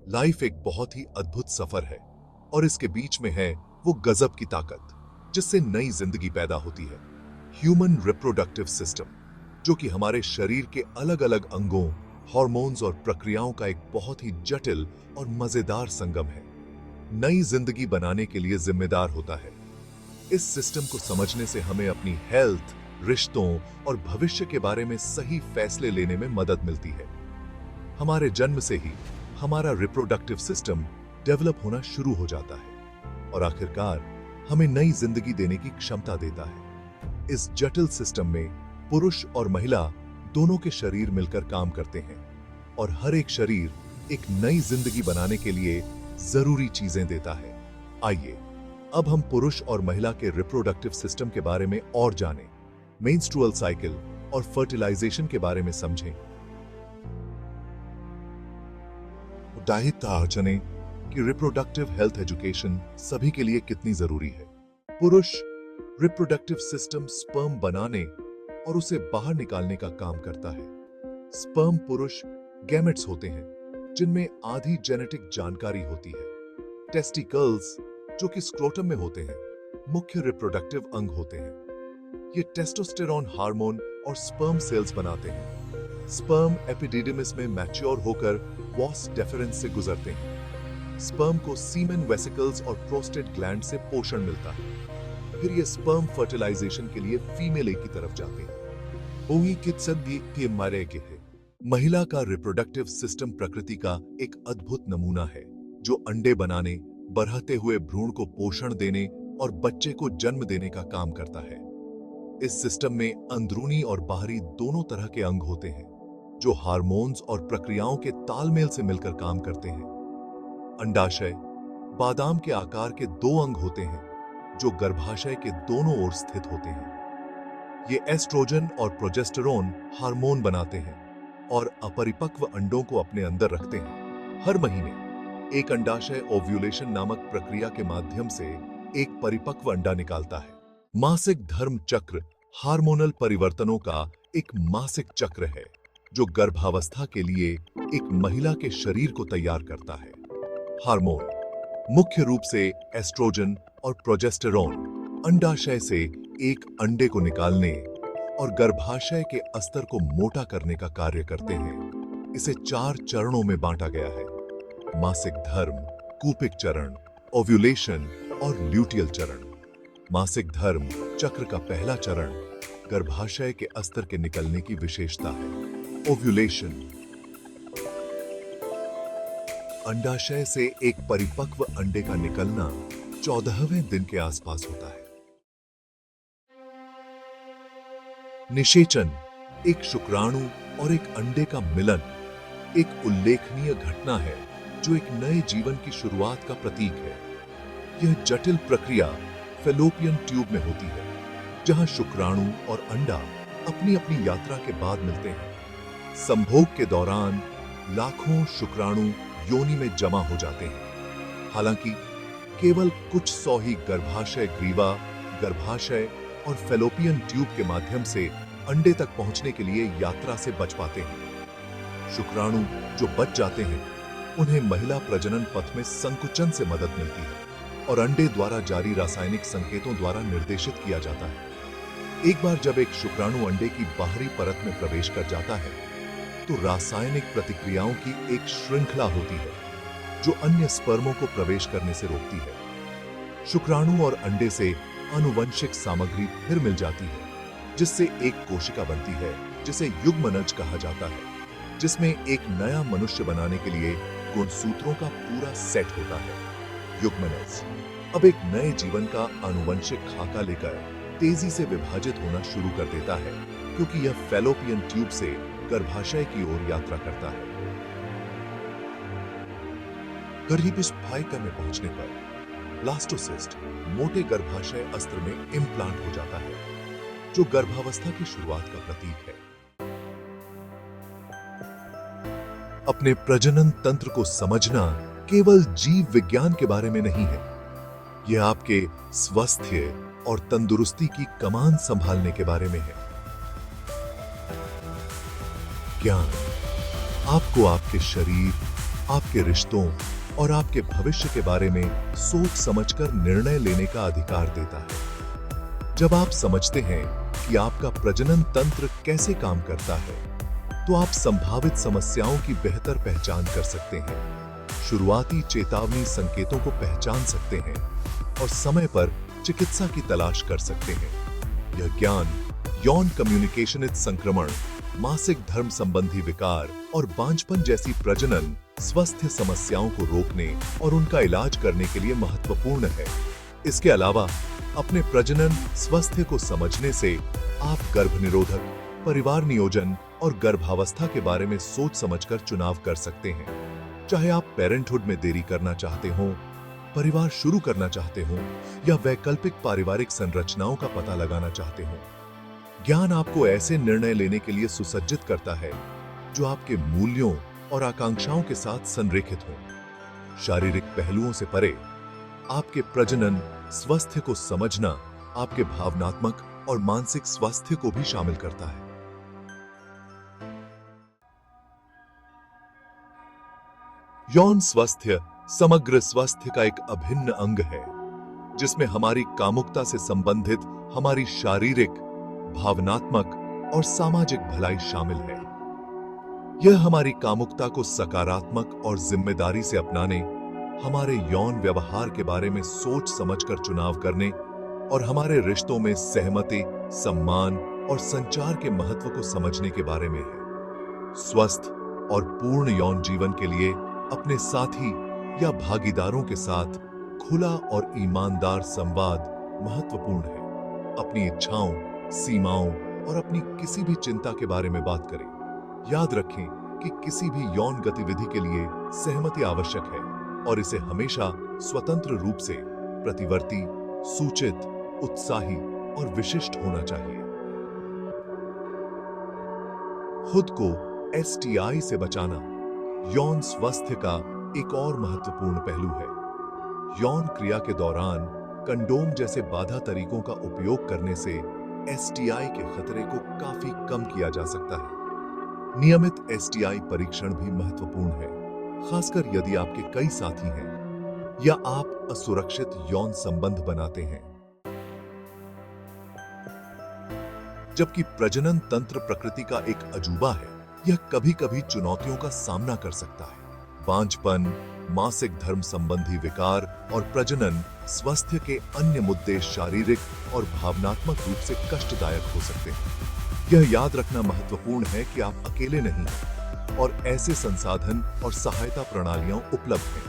Life एक बहुत ही अद्भुत सफर है और इसके बीच में है वो गजब की ताकत जिससे नई जिंदगी पैदा होती है। ह्यूमन रिप्रोडक्टिव सिस्टम, जो कि हमारे शरीर के अलग अलग अंगों, हार्मोन्स और प्रक्रियाओं का एक बहुत ही जटिल और मजेदार संगम है, नई जिंदगी बनाने के लिए जिम्मेदार होता है। इस सिस्टम को समझने से हमें अपनी हेल्थ, रिश्तों और भविष्य के बारे में सही फैसले लेने में मदद मिलती है। हमारे जन्म से ही हमारा रिप्रोडक्टिव सिस्टम डेवलप होना शुरू हो जाता है और आखिरकार हमें नई जिंदगी देने की क्षमता देता है। इस जटिल सिस्टम में पुरुष और महिला दोनों के शरीर मिलकर काम करते हैं और हर एक शरीर एक नई जिंदगी बनाने के लिए जरूरी चीजें देता है। आइए अब हम पुरुष और महिला के रिप्रोडक्टिव सिस्टम के बारे में और जानें, मेंस्ट्रुअल साइकिल और फर्टिलाइजेशन के बारे में समझें। जाने कि रिप्रोडक्टिव हेल्थ एजुकेशन सभी के लिए कितनी जरूरी है। पुरुष रिप्रोडक्टिव सिस्टम स्पर्म बनाने और उसे बाहर निकालने का काम करता है। स्पर्म पुरुष गैमेट्स होते हैं जिनमें आधी जेनेटिक जानकारी होती है। टेस्टिकल्स, जो कि स्क्रोटम में होते हैं, मुख्य रिप्रोडक्टिव अंग होते हैं। ये टेस्टोस्टेरोन हार्मोन और स्पर्म सेल्स बनाते हैं। स्पर्म एपिडिडमिस में मैच्योर होकर वॉस डेफरेंस से गुजरते हैं। स्पर्म को सीमेन वेसिकल्स और प्रोस्टेट ग्लैंड से पोषण मिलता है। फिर ये स्पर्म फर्टिलाइजेशन के लिए फीमेल की तरफ जाते हैं। महिला का रिप्रोडक्टिव सिस्टम प्रकृति का एक अद्भुत नमूना है जो अंडे बनाने, बढ़ते हुए भ्रूण को पोषण देने और बच्चे को जन्म देने का काम करता है। इस सिस्टम में अंदरूनी और बाहरी दोनों तरह के अंग होते हैं जो हार्मोन्स और प्रक्रियाओं के तालमेल से मिलकर काम करते हैं। अंडाशय, बादाम के आकार के दो अंग होते हैं जो गर्भाशय के दोनों ओर स्थित होते हैं। ये एस्ट्रोजन और प्रोजेस्टेरोन हार्मोन बनाते हैं और अपरिपक्व अंडों को अपने अंदर रखते हैं। हर महीने एक अंडाशय ओव्यूलेशन नामक प्रक्रिया के माध्यम से एक परिपक्व अंडा निकालता है। मासिक धर्म चक्र हार्मोनल परिवर्तनों का एक मासिक चक्र है जो गर्भावस्था के लिए एक महिला के शरीर को तैयार करता है। हार्मोन, मुख्य रूप से एस्ट्रोजन और प्रोजेस्टेरोन, अंडाशय से एक अंडे को निकालने और गर्भाशय के अस्तर को मोटा करने का कार्य करते हैं। इसे 4 चरणों में बांटा गया है: मासिक धर्म, कूपिक चरण, ओव्यूलेशन और ल्यूटियल चरण। मासिक धर्म चक्र का पहला चरण गर्भाशय के अस्तर के निकलने की विशेषता है। ओव्यूलेशन, अंडाशय से एक परिपक्व अंडे का निकलना 14वें दिन के आसपास होता है। निषेचन, एक शुक्राणु और एक अंडे का मिलन, एक उल्लेखनीय घटना है जो एक नए जीवन की शुरुआत का प्रतीक है। यह जटिल प्रक्रिया फैलोपियन ट्यूब में होती है जहां शुक्राणु और अंडा अपनी अपनी यात्रा के बाद मिलते हैं। संभोग के दौरान लाखों शुक्राणु योनि में जमा हो जाते हैं। हालांकि केवल कुछ सौ ही गर्भाशय ग्रीवा, गर्भाशय और फैलोपियन ट्यूब के माध्यम से अंडे तक पहुंचने के लिए यात्रा से बच पाते हैं। शुक्राणु जो बच जाते हैं उन्हें महिला प्रजनन पथ में संकुचन से मदद मिलती है और अंडे द्वारा जारी रासायनिक संकेतों द्वारा निर्देशित किया जाता है। एक बार जब एक शुक्राणु अंडे की बाहरी परत में प्रवेश कर जाता है तो रासायनिक प्रतिक्रियाओं की एक श्रृंखला होती है जो अन्य स्पर्मों को प्रवेश करने से रोकती है। शुक्राणु और अंडे से आनुवंशिक सामग्री फिर मिल जाती है जिससे एक कोशिका बनती है जिसे युग्मनज कहा जाता है, जिसमें एक नया मनुष्य बनाने के लिए गुणसूत्रों का पूरा सेट होता है। युग्मनज अब एक नए जीवन का आनुवंशिक खाका लेकर तेजी से विभाजित होना शुरू कर देता है क्योंकि यह फैलोपियन ट्यूब से गर्भाशय की ओर यात्रा करता है। गर्भाशय में पहुंचने पर ब्लास्टोसिस्ट मोटे गर्भाशय अस्त्र में इम्प्लांट हो जाता है जो गर्भावस्था की शुरुआत का प्रतीक है। अपने प्रजनन तंत्र को समझना केवल जीव विज्ञान के बारे में नहीं है, यह आपके स्वास्थ्य और तंदुरुस्ती की कमान संभालने के बारे में है। ज्ञान आपको आपके शरीर, आपके रिश्तों और आपके भविष्य के बारे में सोच समझकर निर्णय लेने का अधिकार देता है। जब आप समझते हैं कि आपका प्रजनन तंत्र कैसे काम करता है, तो आप संभावित समस्याओं की बेहतर पहचान कर सकते हैं, शुरुआती चेतावनी संकेतों को पहचान सकते हैं और समय पर चिकित्सा की तलाश कर सकते हैं। यह ज्ञान यौन कम्युनिकेशनित संक्रमण, मासिक धर्म संबंधी विकार और बांझपन जैसी प्रजनन स्वास्थ्य समस्याओं को रोकने और उनका इलाज करने के लिए महत्वपूर्ण है। इसके अलावा अपने प्रजनन स्वास्थ्य को समझने से आप गर्भनिरोधक, परिवार नियोजन और गर्भावस्था के बारे में सोच समझकर चुनाव कर सकते हैं। चाहे आप पेरेंटहुड में देरी करना चाहते हो, परिवार शुरू करना चाहते हो या वैकल्पिक पारिवारिक संरचनाओं का पता लगाना चाहते हो, ज्ञान आपको ऐसे निर्णय लेने के लिए सुसज्जित करता है जो आपके मूल्यों और आकांक्षाओं के साथ संरेखित हों। शारीरिक पहलुओं से परे आपके प्रजनन स्वास्थ्य को समझना आपके भावनात्मक और मानसिक स्वास्थ्य को भी शामिल करता है। यौन स्वास्थ्य समग्र स्वास्थ्य का एक अभिन्न अंग है, जिसमें हमारी कामुकता से संबंधित हमारी शारीरिक, भावनात्मक और सामाजिक भलाई शामिल है। यह हमारी कामुकता को सकारात्मक और जिम्मेदारी से अपनाने, हमारे यौन व्यवहार के बारे में सोच समझकर चुनाव करने और हमारे रिश्तों में सहमति, सम्मान और संचार के महत्व को समझने के बारे में है। स्वस्थ और पूर्ण यौन जीवन के लिए अपने साथी या भागीदारों के साथ खुला और ईमानदार संवाद महत्वपूर्ण है। अपनी इच्छाओं, सीमाओं और अपनी किसी भी चिंता के बारे में बात करें। याद रखें कि किसी भी यौन गतिविधि के लिए सहमति आवश्यक है और इसे हमेशा स्वतंत्र रूप से प्रतिवर्ती, सूचित, उत्साही और विशिष्ट होना चाहिए। खुद को एसटीआई से बचाना यौन स्वास्थ्य का एक और महत्वपूर्ण पहलू है। यौन क्रिया के दौरान कंडोम जैसे बाधा तरीकों का उपयोग करने से एसटीआई के खतरे को काफी कम किया जा सकता है। नियमित एसटीआई परीक्षण भी महत्वपूर्ण है, खासकर यदि आपके कई साथी हैं या आप असुरक्षित यौन संबंध बनाते हैं। जबकि प्रजनन तंत्र प्रकृति का एक अजूबा है, यह कभी-कभी चुनौतियों का सामना कर सकता है। बांझपन, मासिक धर्म संबंधी विकार और प्रजनन स्वास्थ्य के अन्य मुद्दे शारीरिक और भावनात्मक रूप से कष्टदायक हो सकते हैं। यह याद रखना महत्वपूर्ण है कि आप अकेले नहीं हैं और ऐसे संसाधन और सहायता प्रणालियां उपलब्ध हैं।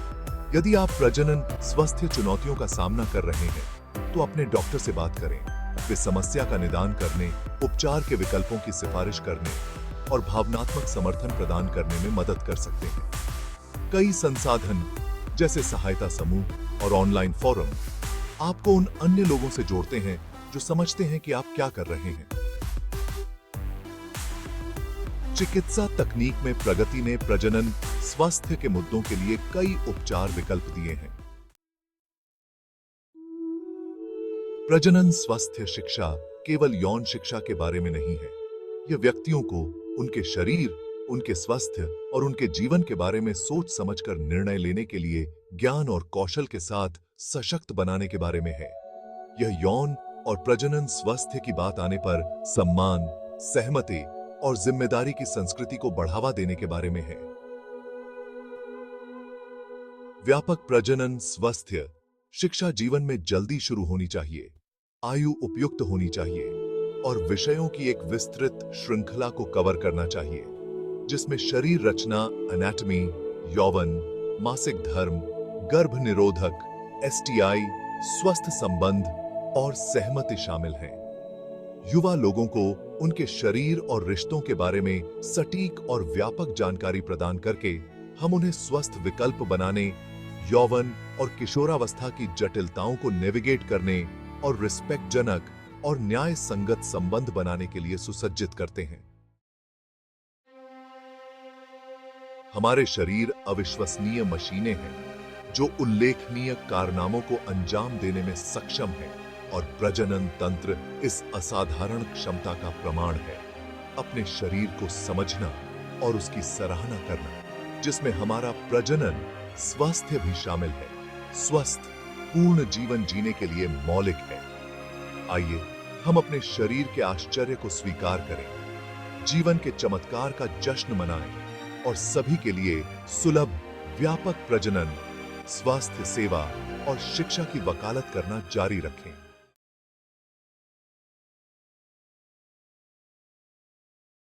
यदि आप प्रजनन स्वास्थ्य चुनौतियों का सामना कर रहे हैं, तो अपने डॉक्टर से बात करें। वे समस्या का निदान करने, उपचार के विकल्पों की सिफारिश करने और भावनात्मक समर्थन प्रदान करने में मदद कर सकते हैं। कई संसाधन जैसे सहायता समूह और ऑनलाइन फोरम आपको उन अन्य लोगों से जोड़ते हैं जो समझते हैं कि आप क्या कर रहे हैं। चिकित्सा तकनीक में प्रगति ने प्रजनन स्वास्थ्य के मुद्दों के लिए कई उपचार विकल्प दिए हैं। प्रजनन स्वास्थ्य शिक्षा केवल यौन शिक्षा के बारे में नहीं है। यह व्यक्तियों को उनके शरीर, उनके स्वास्थ्य और उनके जीवन के बारे में सोच समझकर निर्णय लेने के लिए ज्ञान और कौशल के साथ सशक्त बनाने के बारे में है। यह यौन और प्रजनन स्वास्थ्य की बात आने पर सम्मान, सहमति और जिम्मेदारी की संस्कृति को बढ़ावा देने के बारे में है। व्यापक प्रजनन स्वास्थ्य शिक्षा जीवन में जल्दी शुरू होनी चाहिए, आयु उपयुक्त होनी चाहिए और विषयों की एक विस्तृत श्रृंखला को कवर करना चाहिए, जिसमें शरीर रचना, एनाटॉमी, यौवन, मासिक धर्म, गर्भ निरोधक, एसटीआई, स्वस्थ संबंध और सहमति शामिल हैं। युवा लोगों को उनके शरीर और रिश्तों के बारे में सटीक और व्यापक जानकारी प्रदान करके हम उन्हें स्वस्थ विकल्प बनाने, यौवन और किशोरावस्था की जटिलताओं को नेविगेट करने और रिस्पेक्टजनक और न्याय संगत संबंध बनाने के लिए सुसज्जित करते हैं। हमारे शरीर अविश्वसनीय मशीनें हैं जो उल्लेखनीय कारनामों को अंजाम देने में सक्षम हैं और प्रजनन तंत्र इस असाधारण क्षमता का प्रमाण है। अपने शरीर को समझना और उसकी सराहना करना जिसमें हमारा प्रजनन स्वास्थ्य भी शामिल है। स्वस्थ पूर्ण जीवन जीने के लिए मौलिक है। आइए हम अपने शरीर के आश्चर्य को स्वीकार करें, जीवन के चमत्कार का जश्न मनाएं और सभी के लिए सुलभ व्यापक प्रजनन, स्वास्थ्य सेवा और शिक्षा की वकालत करना जारी रखें।